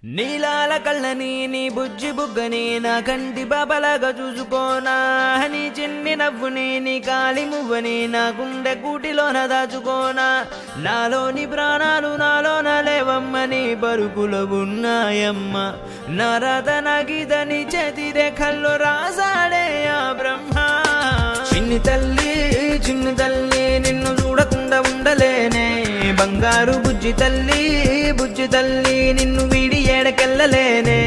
నీలాల కళ్ళని నీ బుజ్జి బుగ్గని నా కంటి బాబలాగా చూసుకోనా, నీ చిన్ని నవ్వుని నీ కాలి మువ్వని నా గుండె కూటిలోన దాచుకోనా. నాలోని ప్రాణాలు నాలోన లేవమ్మని బరుకులో ఉన్నాయమ్మ, నా రాత నా గీత నీ చేతి రేఖల్లో రాసాడే ఆ బ్రహ్మ. చిన్ని తల్లి నిన్ను చూడకుండా ఉండలేనే, బంగారు బుజ్జి తల్లి నిన్ను వీడి ఏడకెళ్ళలేనే.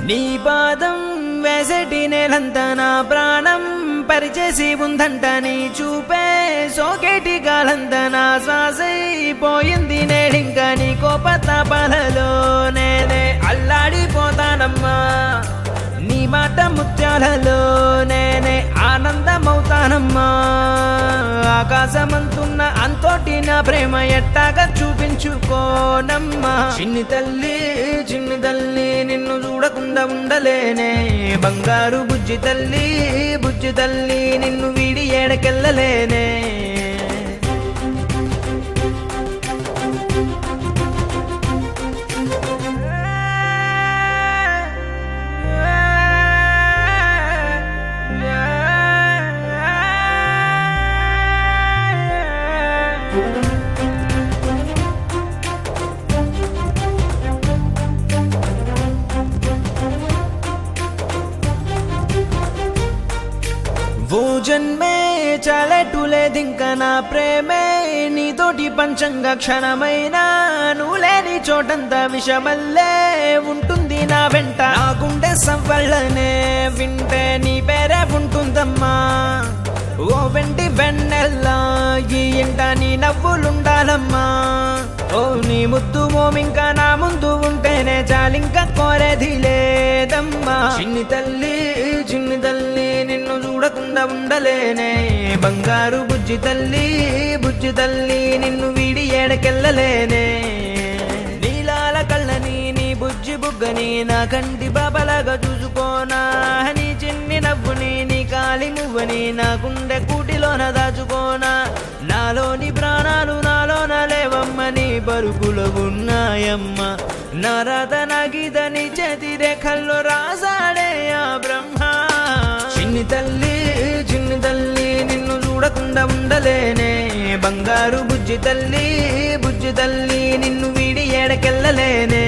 నీ పాదం వేసటి నేలంతా నా ప్రాణం పరిచేసి ఉందంట, నీ చూపే సోకేటి గాలంతా నా శ్వాసైపోయింది నేడింక. నీ కోపతాపాలలో నేనే అల్లాడిపోతానమ్మా, నీ మాట ముత్యాలలో నేనే ఆనందమవుతానమ్మా. ఆకాశమంతున్న అంతోటి నా ప్రేమ ఎట్టాగా చూపించుకోనమ్మా. చిన్ని తల్లి నిన్ను చూడకుండా ఉండలేనే, బంగారు బుజ్జి తల్లి నిన్ను వీడి ఏడకెళ్ళలేనే. ఓ జన్మే చాలెట్టులేదింక నా ప్రేమే నీతోటి పంచంగా క్షణమైనా, నువ్వు లేని చోటంతా విషమల్లే ఉంటుంది నా వెంట. నా గుండె సవ్వళ్ళనే వింటే నీ పేరే ఉంటుందమ్మా, ఓ వెండి వెన్నెల్లా ఈ ఇంట నీ నవ్వులుండాలమ్మా. ఓ నీ ముద్దు మోమింకా నా ముందు ఉంటేనే చాలింక కోరేది లేదమ్మా. చిన్ని తల్లి నిన్ను చూడకుండా ఉండలేనే, బంగారు బుజ్జి తల్లి నిన్ను వీడి ఏడకెళ్ళలేనే. నీలాల కళ్ళని నీ బుజ్జి బుగ్గని నా కంటి బాబలాగా చూసుకోనా, నీ చిన్ని నవ్వుని నీ కాలి మువ్వని నా గుండె కూటిలోన దాచుకోనా. నాలోని ప్రాణాలు నాలోన లేవమ్మని బరుకులో ఉన్నాయమ్మ, నా రాత నా గీత నీ చేతి రేఖల్లో రాసాడే ఆ బ్రహ్మ. చిన్ని తల్లి నిన్ను చూడకుండా ఉండలేనే, బంగారు బుజ్జి తల్లి నిన్ను వీడి ఏడకెళ్ళలేనే.